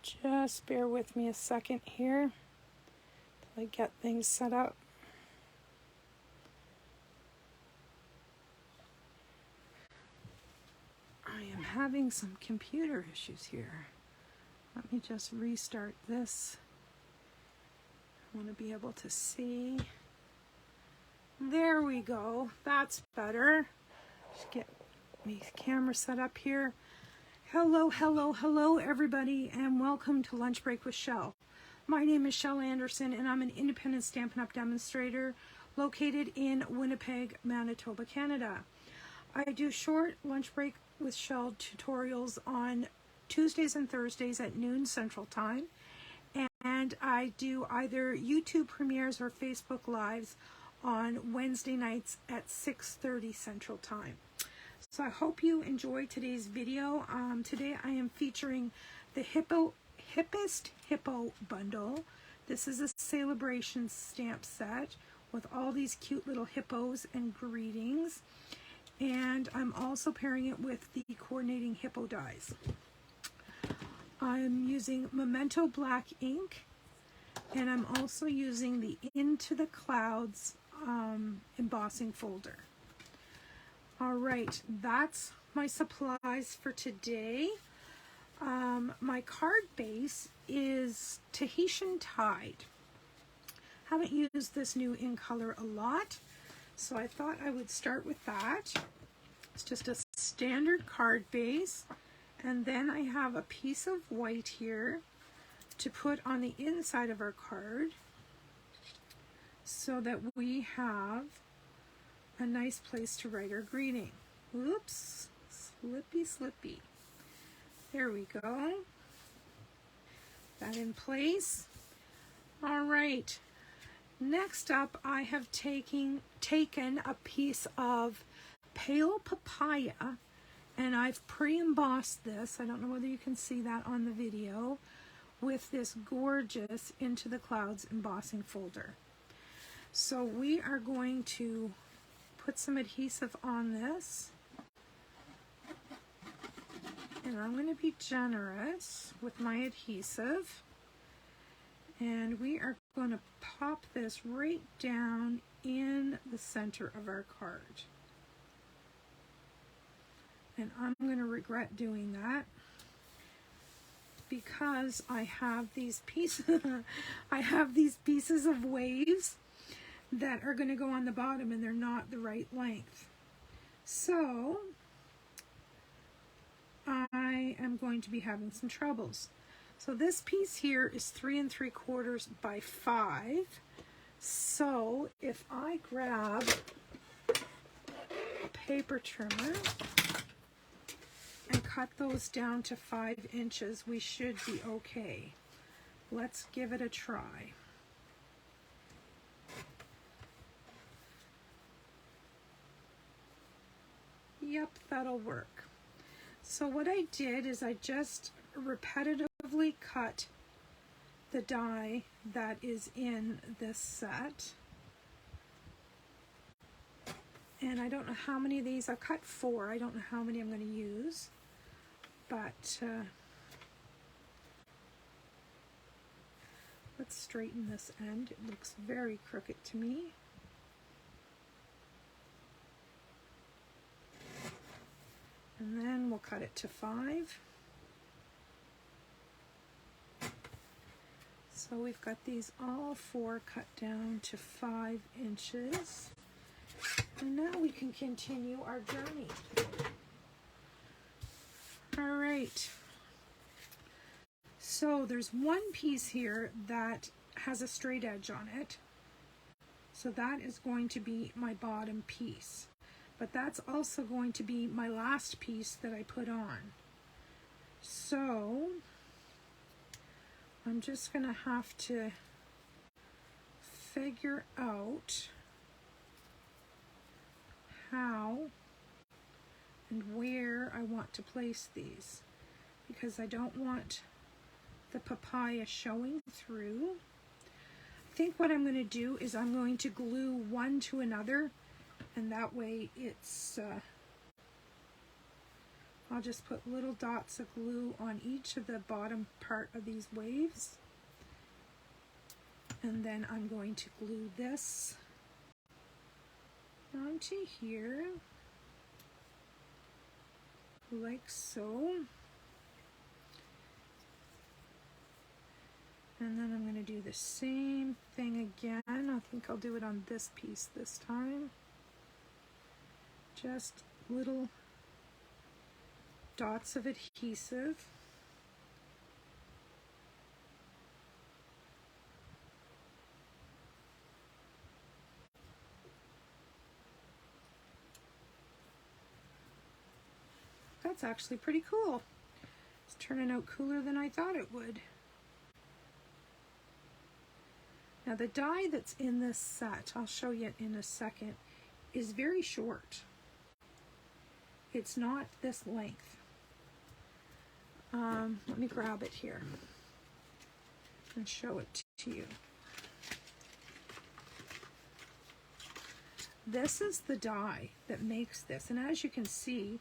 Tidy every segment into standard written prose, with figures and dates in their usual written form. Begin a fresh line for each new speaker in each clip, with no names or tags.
Just bear with me a second here till I get things set up. I am having some computer issues here. Let me just restart this. I want to be able to see. There we go. That's better. Just get my camera set up here. Hello, hello, hello, everybody, and welcome to Lunch Break with Shel. My name is Shel Anderson, and I'm an independent Stampin' Up! Demonstrator located in Winnipeg, Manitoba, Canada. I do short Lunch Break with Shel tutorials on Tuesdays and Thursdays at noon Central Time, and I do either YouTube premieres or Facebook Lives on Wednesday nights at 6:30 Central Time. So I hope you enjoy today's video. Today I am featuring the Hippest Hippo bundle. This is a celebration stamp set with all these cute little hippos and greetings. And I'm also pairing it with the coordinating hippo dies. I'm using Memento Black ink, and I'm also using the Into the Clouds embossing folder. All right, that's my supplies for today. My card base is Tahitian Tide. Haven't used this new in color a lot, so I thought I would start with that. It's just a standard card base, and then I have a piece of white here to put on the inside of our card so that we have a nice place to write our greeting. Oops, slippy. There we go. That in place. All right. Next up, I have taken a piece of pale papaya, and I've pre-embossed this. I don't know whether you can see that on the video, with this gorgeous Into the Clouds embossing folder. So we are going to put some adhesive on this, and I'm going to be generous with my adhesive, and we are going to pop this right down in the center of our card. And I'm going to regret doing that because I have these pieces of waves that are going to go on the bottom, and they're not the right length. So I am going to be having some troubles. So this piece here is 3 3/4 by 5. So if I grab a paper trimmer and cut those down to 5 inches, we should be okay. Let's give it a try. Yep, that'll work. So what I did is I just repetitively cut the die that is in this set. And I don't know how many of these. I've cut 4. I don't know how many I'm going to use. But let's straighten this end. It looks very crooked to me. And then we'll cut it to 5. So we've got these all 4 cut down to 5 inches. And now we can continue our journey. All right. So there's one piece here that has a straight edge on it. So that is going to be my bottom piece. But that's also going to be my last piece that I put on. So I'm just going to have to figure out how and where I want to place these, because I don't want the papaya showing through. I think what I'm going to do is I'm going to glue one to another, and that way it's I'll just put little dots of glue on each of the bottom part of these waves. And then I'm going to glue this onto here, like so. And then I'm going to do the same thing again. I think I'll do it on this piece this time. Just little dots of adhesive. That's actually pretty cool. It's turning out cooler than I thought it would. Now the die that's in this set, I'll show you in a second, is very short. It's not this length. Let me grab it here and show it to you. This is the die that makes this, and as you can see,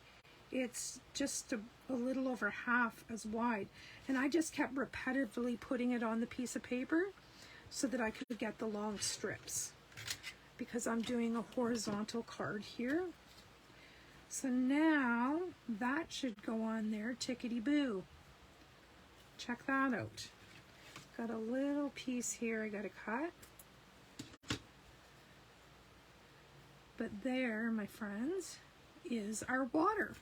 it's just a little over half as wide, and I just kept repetitively putting it on the piece of paper so that I could get the long strips, because I'm doing a horizontal card here. So now that should go on there, tickety-boo. Check that out. Got a little piece here I gotta cut. But there, my friends, is our water.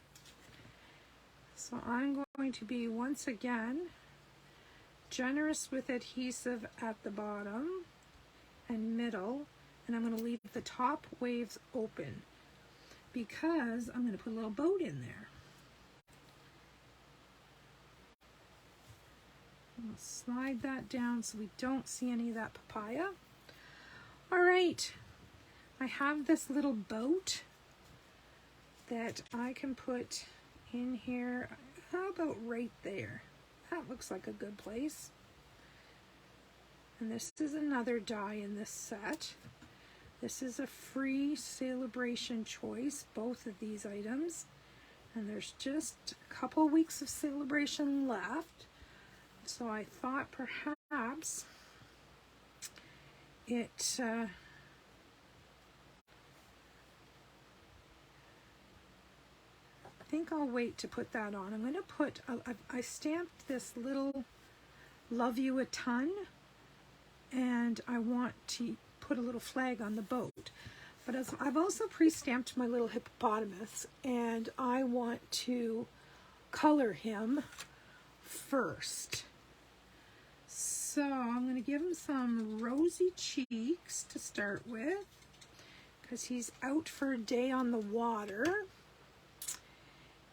So I'm going to be, once again, generous with adhesive at the bottom and middle, and I'm going to leave the top waves open because I'm going to put a little boat in there. I'll slide that down so we don't see any of that papaya. All right, I have this little boat that I can put in here. How about right there? That looks like a good place. And this is another die in this set. This is a free celebration choice, both of these items. And there's just a couple weeks of celebration left. So I thought perhaps it I think I'll wait to put that on. I'm going to put, I stamped this little "Love You a Ton," and I want to put a little flag on the boat. But I've also pre-stamped my little hippopotamus, and I want to color him first. So I'm going to give him some rosy cheeks to start with, because he's out for a day on the water.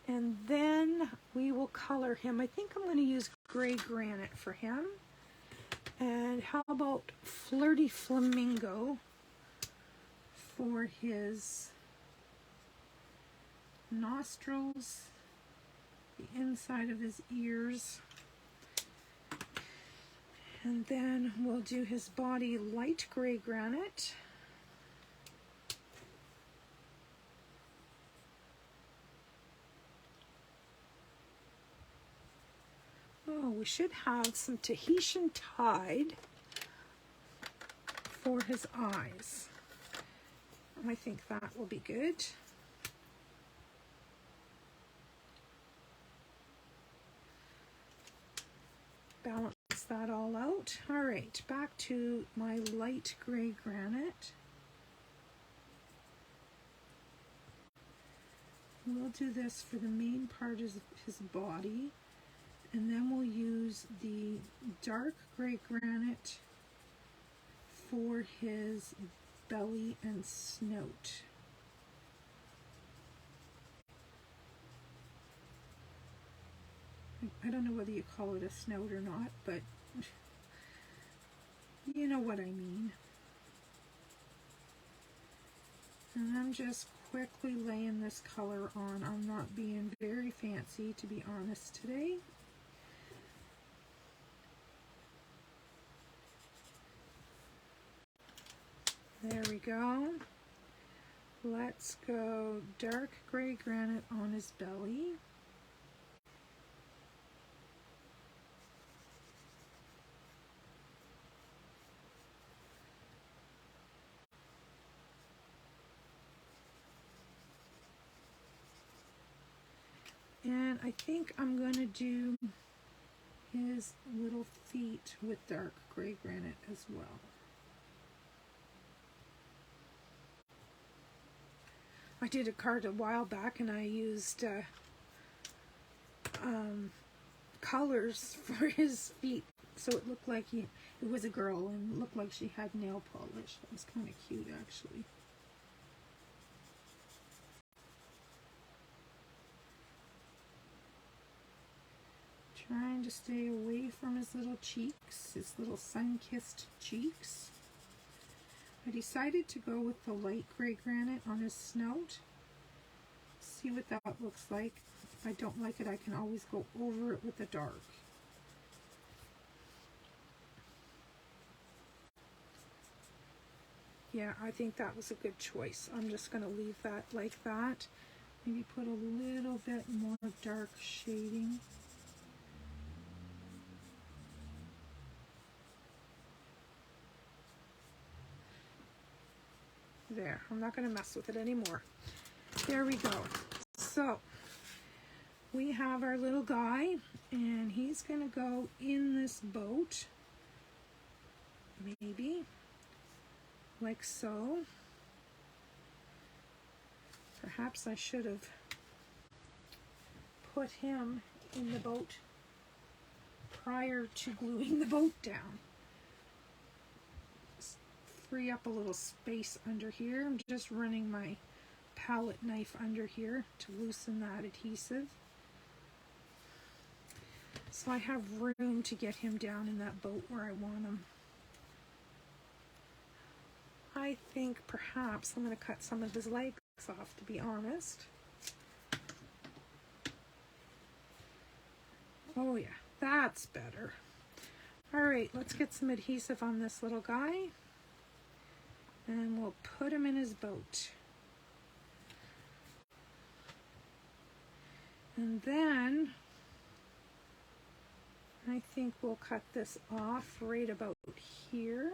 And then we will color him. I think I'm going to use gray granite for him. And how about Flirty Flamingo for his nostrils, the inside of his ears. And then we'll do his body light gray granite. Oh, we should have some Tahitian tide for his eyes. I think that will be good. Balance that all out. All right, back to my light gray granite. We'll do this for the main part of his body. And then we'll use the dark gray granite for his belly and snout. I don't know whether you call it a snout or not, but you know what I mean. And I'm just quickly laying this color on. I'm not being very fancy, to be honest, today. There we go. Let's go dark gray granite on his belly. And I think I'm going to do his little feet with dark gray granite as well. I did a card a while back and I used colors for his feet, so it looked like it was a girl and looked like she had nail polish. That was kind of cute, actually. Trying to stay away from his little cheeks, his little sun-kissed cheeks. I decided to go with the light gray granite on his snout. See what that looks like. If I don't like it, I can always go over it with the dark. Yeah, I think that was a good choice. I'm just going to leave that like that. Maybe put a little bit more dark shading. There, I'm not going to mess with it anymore. There we go. So, we have our little guy, and he's going to go in this boat. Maybe. Like so. Perhaps I should have put him in the boat prior to gluing the boat down. Free up a little space under here. I'm just running my palette knife under here to loosen that adhesive. So I have room to get him down in that boat where I want him. I think perhaps I'm going to cut some of his legs off, to be honest. Oh yeah, that's better. Alright, let's get some adhesive on this little guy. And we'll put him in his boat. And then I think we'll cut this off right about here.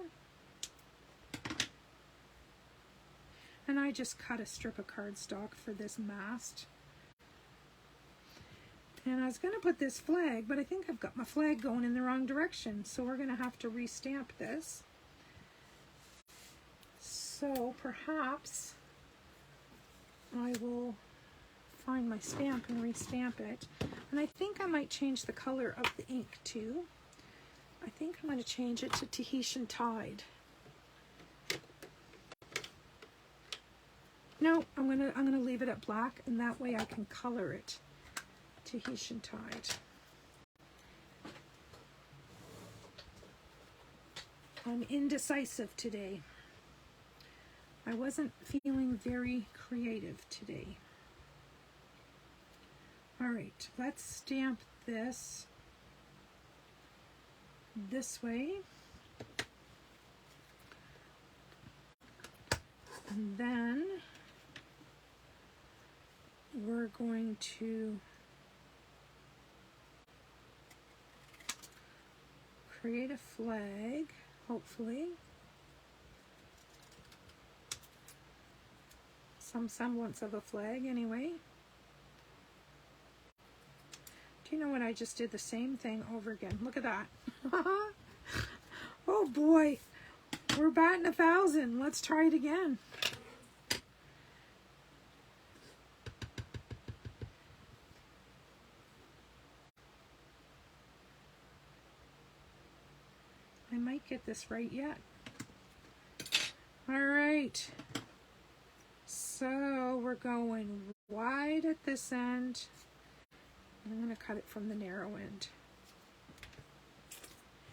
And I just cut a strip of cardstock for this mast. And I was going to put this flag, but I think I've got my flag going in the wrong direction. So we're going to have to restamp this. So perhaps I will find my stamp and restamp it. And I think I might change the color of the ink too. I think I'm going to change it to Tahitian Tide. No, I'm gonna leave it at black, and that way I can color it Tahitian Tide. I'm indecisive today. I wasn't feeling very creative today. All right, let's stamp this way. And then we're going to create a flag, hopefully. Some semblance of a flag anyway. Do you know what? I just did the same thing over again. Look at that. Oh boy, we're batting 1,000. Let's try it again. I might get this right yet. All right. So we're going wide at this end. I'm going to cut it from the narrow end.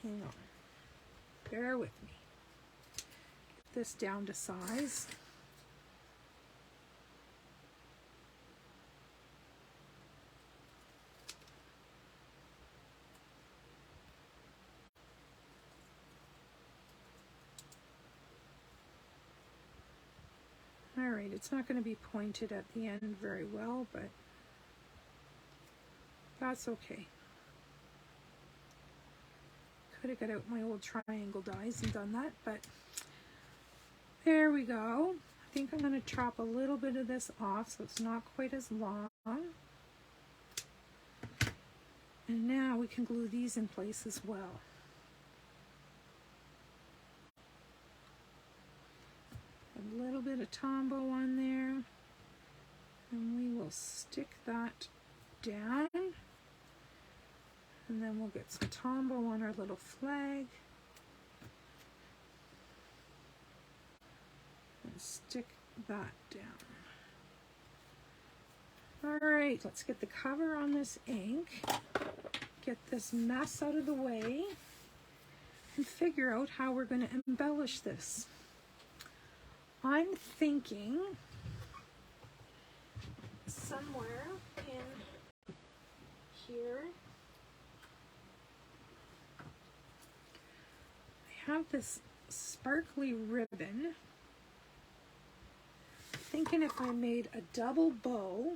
Hang on. Bear with me. Get this down to size. All right, it's not going to be pointed at the end very well, but that's okay. Could have got out my old triangle dies and done that, but there we go. I think I'm going to chop a little bit of this off so it's not quite as long. And now we can glue these in place as well. A little bit of Tombow on there, and we will stick that down, and then we'll get some Tombow on our little flag and stick that down. All right, let's get the cover on this ink, get this mess out of the way, and figure out how we're going to embellish this. I'm thinking somewhere in here, I have this sparkly ribbon. Thinking if I made a double bow,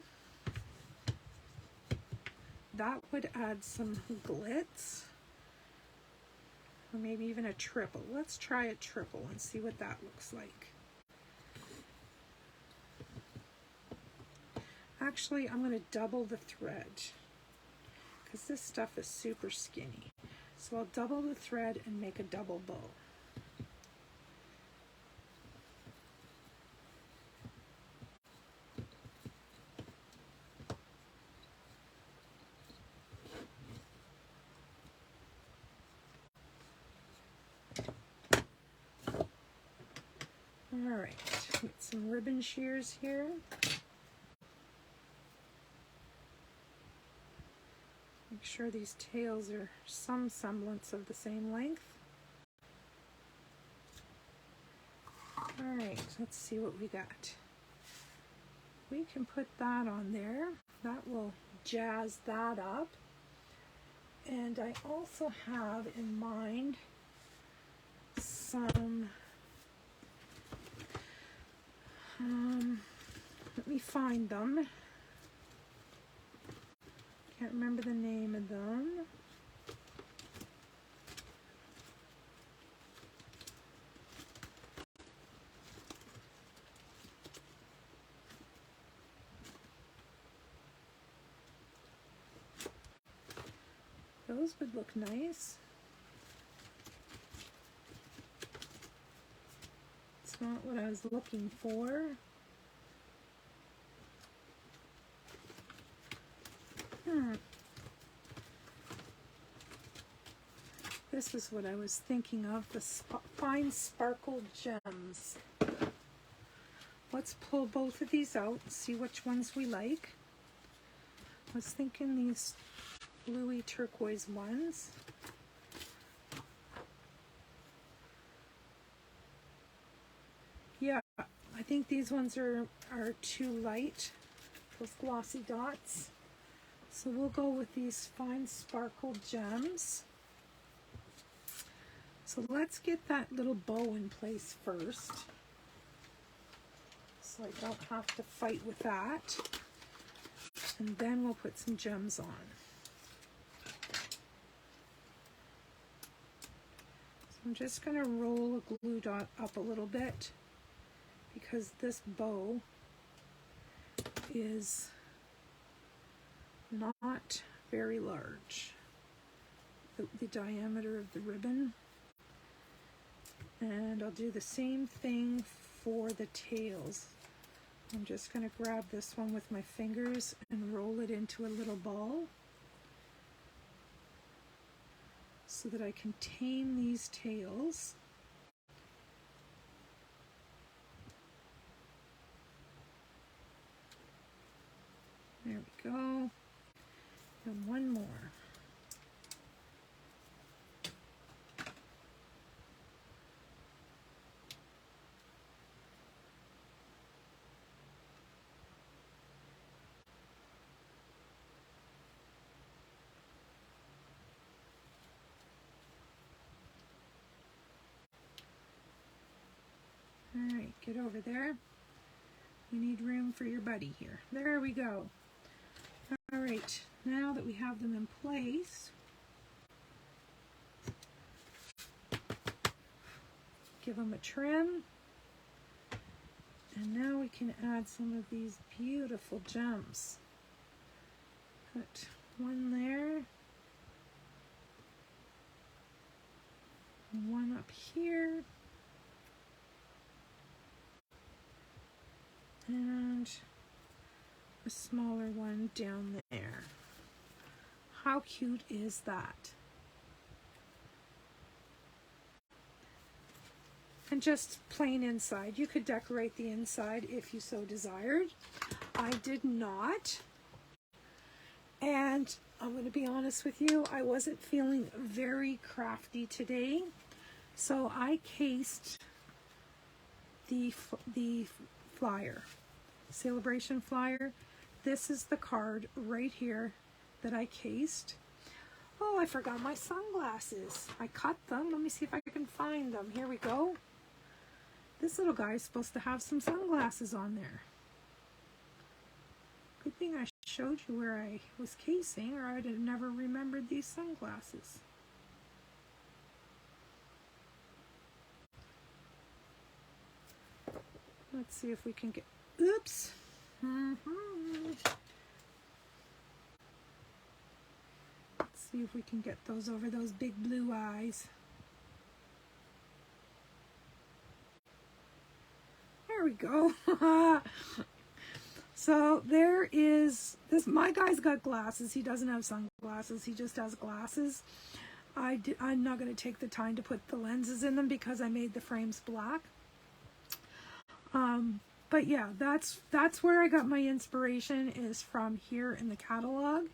that would add some glitz, or maybe even a triple. Let's try a triple and see what that looks like. Actually, I'm going to double the thread because this stuff is super skinny. So I'll double the thread and make a double bow. All right, get some ribbon shears here. Make sure these tails are some semblance of the same length. All right, let's see what we got. We can put that on there. That will jazz that up. And I also have in mind some, let me find them. Can't remember the name of them. Those would look nice. It's not what I was looking for. This is what I was thinking of, the fine sparkle gems. Let's pull both of these out and see which ones we like. I was thinking these bluey turquoise ones. Yeah, I think these ones are too light, those glossy dots. So we'll go with these fine sparkle gems. So let's get that little bow in place first, so I don't have to fight with that. And then we'll put some gems on. So I'm just going to roll a glue dot up a little bit because this bow is not very large, the diameter of the ribbon. And I'll do the same thing for the tails. I'm just going to grab this one with my fingers and roll it into a little ball so that I can tame these tails. There we go. And one more. All right, get over there. You need room for your buddy here. There we go. All right, now that we have them in place, give them a trim. And now we can add some of these beautiful gems. Put one there one up here. And a smaller one down there. How cute is that? And just plain inside. You could decorate the inside if you so desired. I did not. And I'm going to be honest with you, I wasn't feeling very crafty today. So I cased the flyer, celebration flyer. This is the card right here that I cased. Oh, I forgot my sunglasses. I cut them. Let me see if I can find them. Here we go. This little guy is supposed to have some sunglasses on there. Good thing I showed you where I was casing, or I'd have never remembered these sunglasses. Let's see if we can get, oops. Let's see if we can get those over those big blue eyes. There we go. So there is this. My guy's got glasses. He doesn't have sunglasses. He just has glasses. I'm not going to take the time to put the lenses in them because I made the frames black. But yeah, that's where I got my inspiration, is from here in the catalog.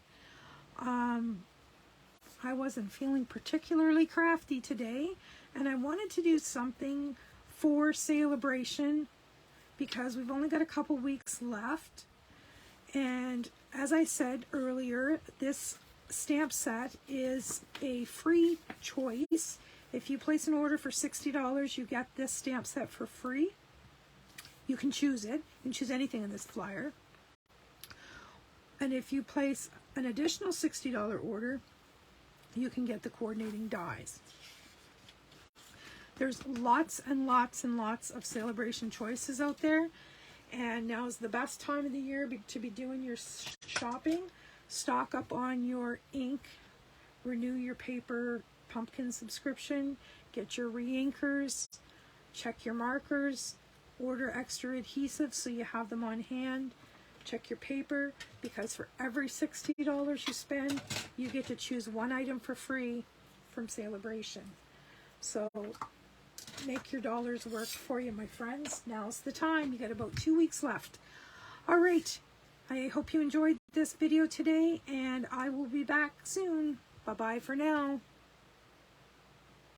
I wasn't feeling particularly crafty today, and I wanted to do something for celebration because we've only got a couple weeks left. And as I said earlier, this stamp set is a free choice. If you place an order for $60, you get this stamp set for free. You can choose it. You can choose anything in this flyer. And if you place an additional $60 order, you can get the coordinating dies. There's lots and lots and lots of celebration choices out there. And now is the best time of the year to be doing your shopping. Stock up on your ink. Renew your paper pumpkin subscription. Get your re-inkers. Check your markers. Order extra adhesive so you have them on hand. Check your paper, because for every $60 you spend, you get to choose one item for free from Celebration. So make your dollars work for you, my friends. Now's the time. You got about 2 weeks left. All right. I hope you enjoyed this video today, and I will be back soon. Bye-bye for now.